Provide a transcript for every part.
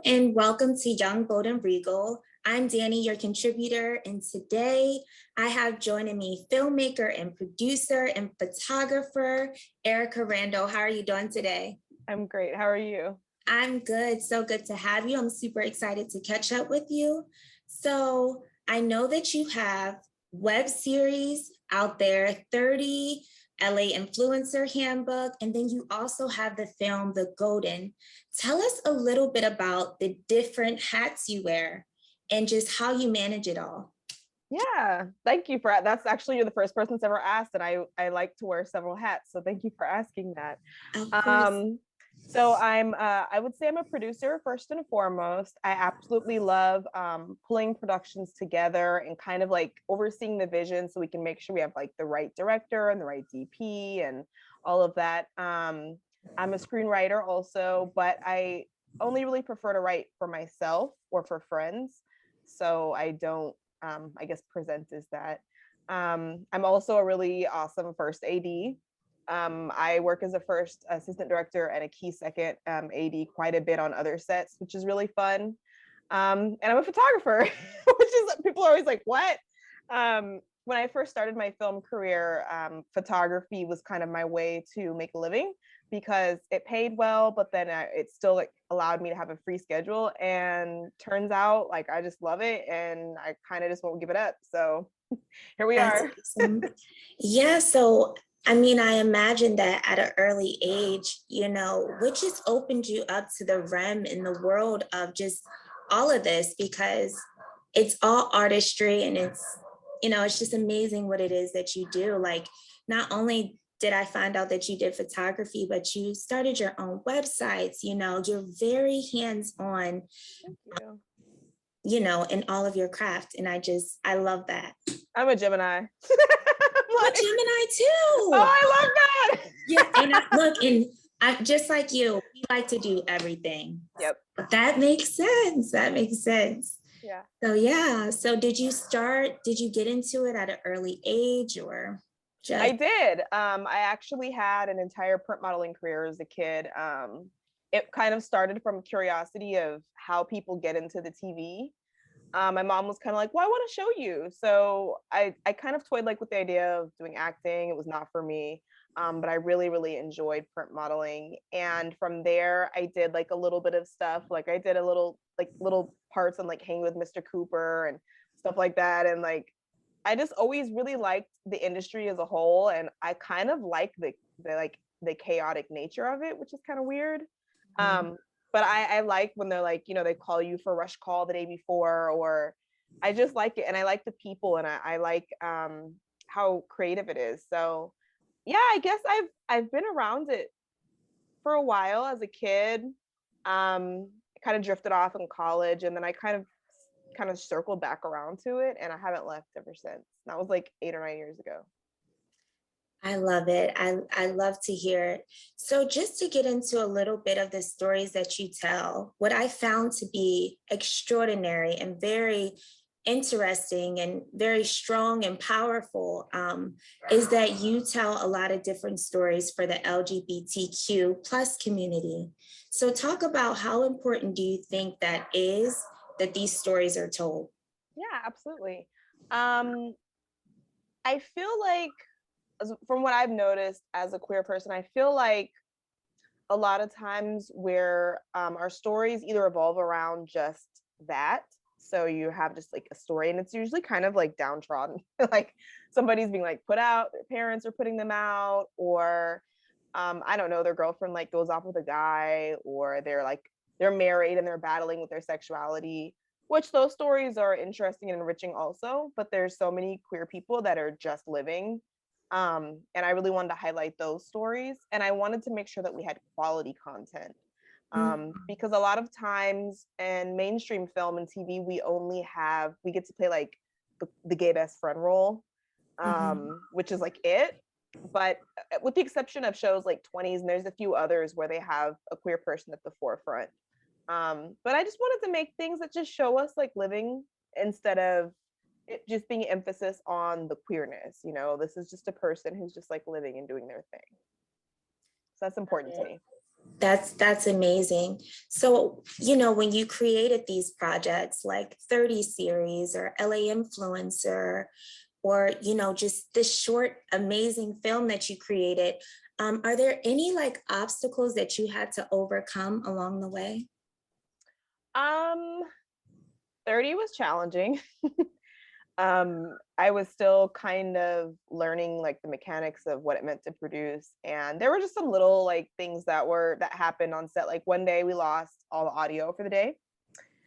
and welcome to Young, Bold, and Regal. I'm Danny, your contributor, and today I have joining me filmmaker and producer and photographer, Aryka Randall. How are you doing today? I'm great. How are you? I'm good. So good to have you. I'm super excited to catch up with you. So I know that you have web series out there, 30 LA Influencer Handbook, and then you also have the film, The Golden. Tell us a little bit about the different hats you wear and just how you manage it all. Yeah, thank you for that's actually you're the first person that's ever asked, and I like to wear several hats, so thank you for asking that. Of course. Um, so I would say I'm a producer first and foremost. I absolutely love pulling productions together and kind of like overseeing the vision so we can make sure we have like the right director and the right DP and all of that. I'm a screenwriter also, but I only really prefer to write for myself or for friends. So I don't I guess present is that. I'm also a really awesome first AD. I work as a first assistant director and a key second AD quite a bit on other sets, which is really fun. And I'm a photographer, which is people are always like, what? When I first started my film career, photography was kind of my way to make a living because it paid well, but then it still like allowed me to have a free schedule. And turns out like I just love it, and I kind of just won't give it up. So here we That's are. awesome. Yeah, so I mean, I imagine that at an early age, which has opened you up to the realm in the world of just all of this because it's all artistry and it's just amazing what it is that you do. Like, not only did I find out that you did photography, but you started your own websites, you're very hands-on, Thank you. in all of your craft. And I love that. I'm a Gemini. I'm a Gemini too. Oh, I love that. Yeah, and I just like you, we like to do everything. Yep. But that makes sense. That makes sense. Yeah. So yeah. So did you get into it at an early age or just I did. I actually had an entire print modeling career as a kid. It kind of started from curiosity of how people get into the TV. My mom was kind of like, well, I want to show you. So I kind of toyed like with the idea of doing acting. It was not for me. But I really, really enjoyed print modeling. And from there, I did like a little bit of stuff. Like I did a little parts on like Hanging with Mr. Cooper and stuff like that. And like, I just always really liked the industry as a whole. And I kind of like the chaotic nature of it, which is kind of weird. Um, but I like when they're like, they call you for rush call the day before, or I just like it. And I like the people, and I like how creative it is. So yeah, I guess I've been around it for a while as a kid. I kind of drifted off in college, and then I kind of circled back around to it, and I haven't left ever since. That was like 8 or 9 years ago. I love it. I love to hear it. So just to get into a little bit of the stories that you tell, what I found to be extraordinary and very interesting and very strong and powerful is that you tell a lot of different stories for the LGBTQ plus community. So talk about how important do you think that is that these stories are told? Yeah, absolutely. I feel like, from what I've noticed as a queer person, I feel like a lot of times where our stories either evolve around just that. So you have just like a story, and it's usually kind of like downtrodden, like somebody's being like put out, their parents are putting them out, or I don't know, their girlfriend like goes off with a guy, or they're married and they're battling with their sexuality, which those stories are interesting and enriching also. But there's so many queer people that are just living, and I really wanted to highlight those stories, and I wanted to make sure that we had quality content, because a lot of times in mainstream film and TV, we get to play like the gay best friend role, which is like it. But with the exception of shows like 20s, and there's a few others where they have a queer person at the forefront. But I just wanted to make things that just show us like living, instead of it just being emphasis on the queerness. This is just a person who's just like living and doing their thing. So that's important to me. That's amazing. So, when you created these projects like 30 series or LA Influencer, or, just this short, amazing film that you created, are there any like obstacles that you had to overcome along the way? Um, 30 was challenging. I was still kind of learning like the mechanics of what it meant to produce. And there were just some little like things that happened on set. Like one day we lost all the audio for the day.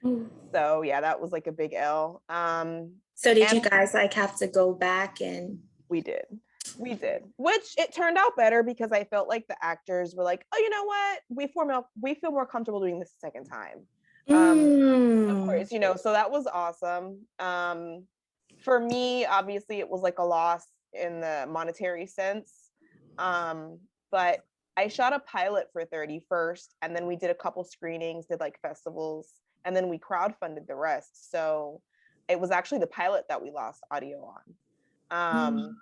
Mm. So yeah, that was like a big L. So did And you guys like have to go back and we did. We did, which it turned out better because I felt like the actors were like, oh, you know what? We feel more comfortable doing this a second time. Of mm, course, so that was awesome. For me, obviously, it was like a loss in the monetary sense. But I shot a pilot for 31st, and then we did a couple screenings, did like festivals, and then we crowdfunded the rest. So it was actually the pilot that we lost audio on. mm,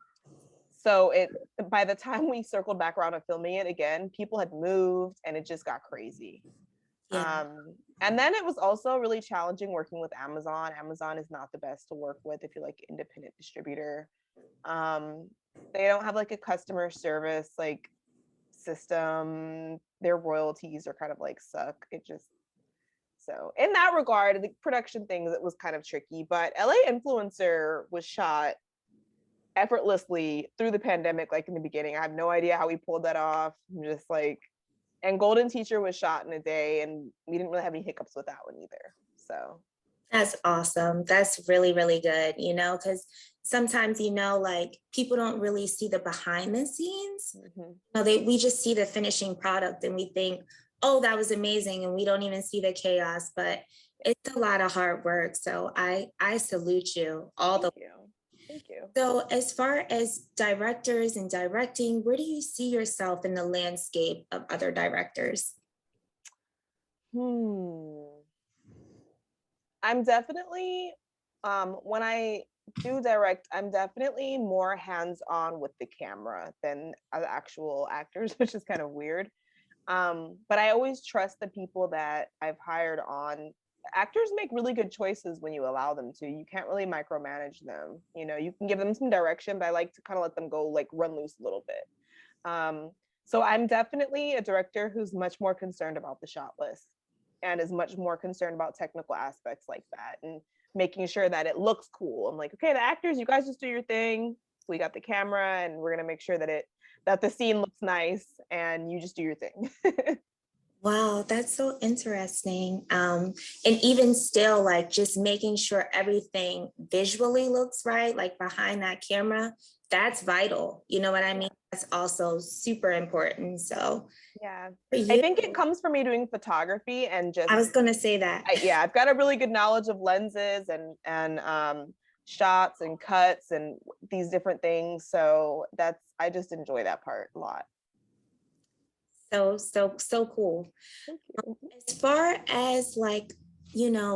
So it by the time we circled back around to filming it again, people had moved and it just got crazy. yeah, And then it was also really challenging working with Amazon. Amazon is not the best to work with if you're like independent distributor. Um, they don't have like a customer service like system. Their royalties are kind of like suck. It just so in that regard, the production things it was kind of tricky. But LA Influencer was shot effortlessly through the pandemic, like in the beginning. I have no idea how we pulled that off. I'm just like, and Golden Teacher was shot in a day, and we didn't really have any hiccups with that one either. So that's awesome. That's really, really good, because sometimes, like people don't really see the behind the scenes. mhm. We just see the finishing product and we think, oh, that was amazing. And we don't even see the chaos, but it's a lot of hard work. So I salute you all Thank the. you. Thank you. So as far as directors and directing, where do you see yourself in the landscape of other directors? Hmm. I'm definitely when I do direct, I'm definitely more hands-on with the camera than other actual actors, which is kind of weird. But I always trust the people that I've hired on. Actors make really good choices when you allow them to. You can't really micromanage them. You can give them some direction, but I like to kind of let them go, like run loose a little bit. Um, so I'm definitely a director who's much more concerned about the shot list and is much more concerned about technical aspects like that and making sure that it looks cool. I'm like, okay, the actors, you guys just do your thing. We got the camera, and we're gonna make sure that the scene looks nice, and you just do your thing. Wow, that's so interesting. And even still, like just making sure everything visually looks right, like behind that camera, that's vital. You know what I Yeah. mean? That's also super important. So Yeah. for I you, think it comes from me doing photography and I just was going to say that. yeah, I've got a really good knowledge of lenses and shots and cuts and these different things. So I just enjoy that part a lot. So cool. Thank you. As far as like,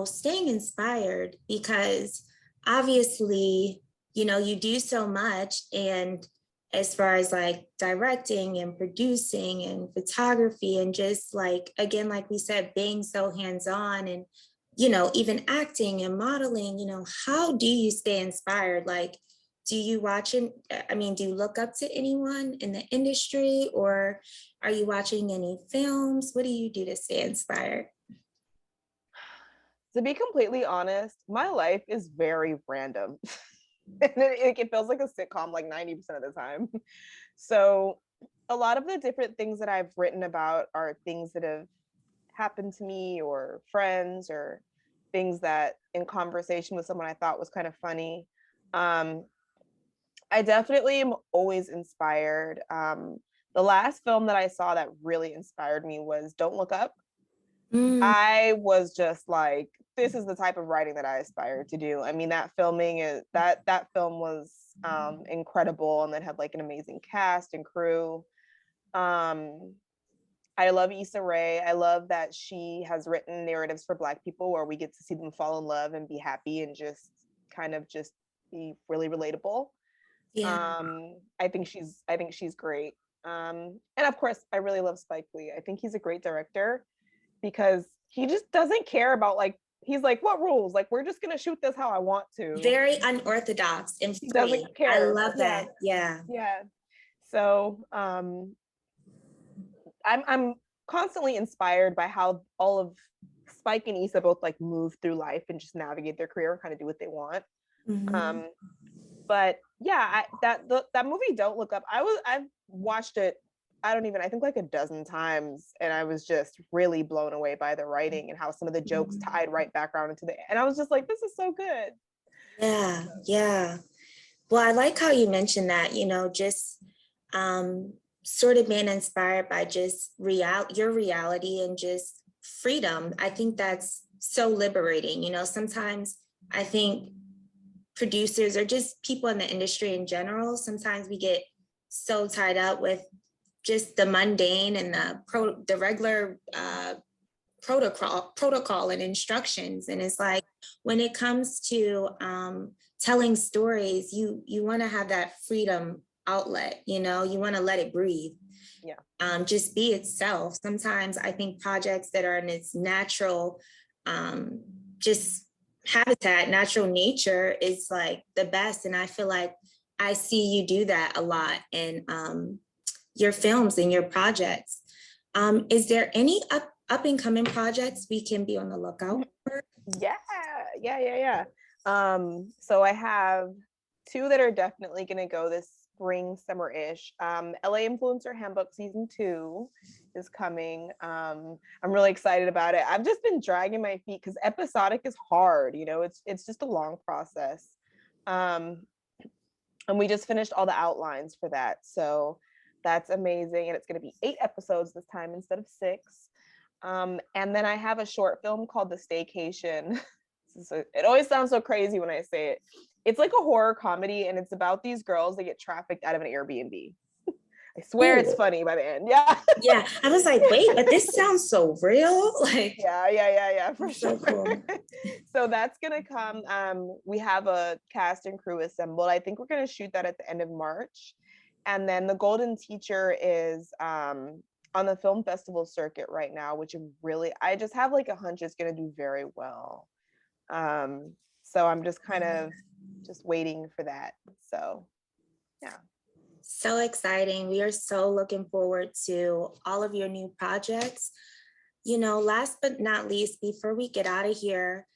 staying inspired, because obviously, you do so much. And as far as like directing and producing and photography, and just like, again, like we said, being so hands on and, even acting and modeling, how do you stay inspired? Like, do you watch it? I mean, do you look up to anyone in the industry, or are you watching any films? What do you do to stay inspired? To be completely honest, my life is very random. And it feels like a sitcom like 90% of the time. So a lot of the different things that I've written about are things that have happened to me or friends or things that in conversation with someone I thought was kind of funny. Um, I definitely am always inspired. The last film that I saw that really inspired me was Don't Look Up. Mm, I was just like, this is the type of writing that I aspire to do. I mean, that film was incredible, and then had like an amazing cast and crew. Um, I love Issa Rae. I love that she has written narratives for Black people where we get to see them fall in love and be happy and just kind of just be really relatable. yeah. I think she's great. And of course, I really love Spike Lee. I think he's a great director because he just doesn't care about like, he's like, what rules? Like, we're just gonna shoot this how I want to. Very unorthodox and He free. doesn't I care. love Yeah, that. Yeah. yeah. So I'm constantly inspired by how all of Spike and Issa both like move through life and just navigate their career and kind of do what they want. Mhm. Um, but yeah, that movie Don't Look Up, I've watched it, I think like a dozen times, and I was just really blown away by the writing and how some of the jokes Mhm. tied right back around into the, and I was just like, this is so good. Yeah, yeah. Well, I like how you mentioned that, just um, sort of being inspired by just your reality and just freedom. I think that's so liberating. Sometimes I think producers or just people in the industry in general, sometimes we get so tied up with just the mundane and the regular protocol and instructions. And it's like when it comes to telling stories, you want to have that freedom outlet. You want to let it breathe. Yeah. Just be itself. Sometimes I think projects that are in its natural just habitat, natural nature is like the best. And I feel like I see you do that a lot in your films and your projects. Is there any up and coming projects we can be on the lookout for? Yeah, yeah. So I have two that are definitely gonna go this spring, summer-ish. LA Influencer Handbook season 2 is coming. I'm really excited about it. I've just been dragging my feet because episodic is hard, it's just a long process. Um, and we just finished all the outlines for that. So that's amazing. And it's gonna be 8 episodes this time instead of 6. And then I have a short film called The Staycation. It always sounds so crazy when I say it. It's like a horror comedy, and it's about these girls that get trafficked out of an Airbnb. I swear it's Oh, funny by the end. Yeah. yeah. I was like, wait, but this sounds so real. Like, Yeah, for so sure. cool. So that's gonna come. We have a cast and crew assembled. I think we're gonna shoot that at the end of March. And then The Golden Teacher is on the film festival circuit right now, which I just have like a hunch it's gonna do very well. So I'm just kind of just waiting for that. So yeah. So exciting. We are so looking forward to all of your new projects. Last but not least, before we get out of here,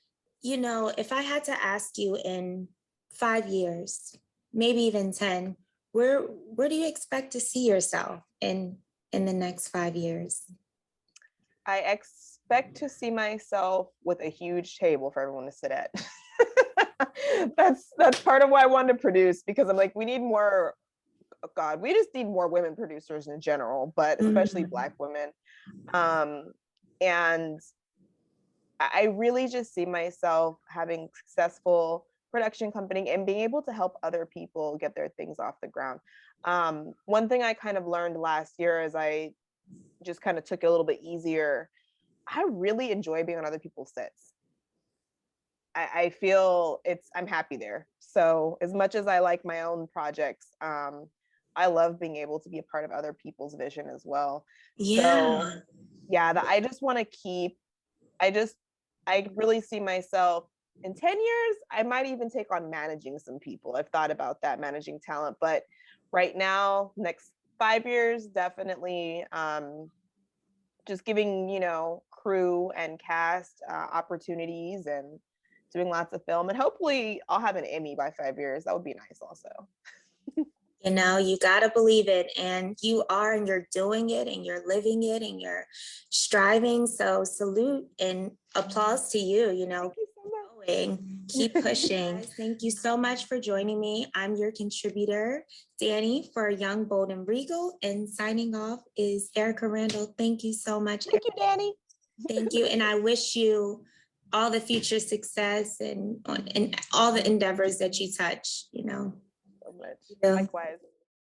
if I had to ask you in 5 years, maybe even 10, where do you expect to see yourself in the next 5 years? I expect to see myself with a huge table for everyone to sit at. That's part of why I wanted to produce, because I'm like, we need more, oh God, we just need more women producers in general, but especially Mhm. Black women. And I really just see myself having successful production company and being able to help other people get their things off the ground. One thing I kind of learned last year as I just kind of took it a little bit easier, I really enjoy being on other people's sets. I feel I'm happy there. So as much as I like my own projects, I love being able to be a part of other people's vision as well. So Yeah. yeah, I just want to I really see myself in 10 years, I might even take on managing some people. I've thought about that, managing talent, but right now, next 5 years, definitely just giving, crew and cast opportunities and doing lots of film. And hopefully I'll have an Emmy by 5 years. That would be nice also. You got to believe it. And you are, and you're doing it, and you're living it, and you're striving. So salute and applause to you, Thank you so going. Keep much. pushing. Thank you so much for joining me. I'm your contributor, Danny, for Young, Bold, and Regal. And signing off is Aryka Randall. Thank you so much. Thank you, Danny. Thank you. And I wish you all the future success and all the endeavors that you touch. So much. Yeah. Likewise.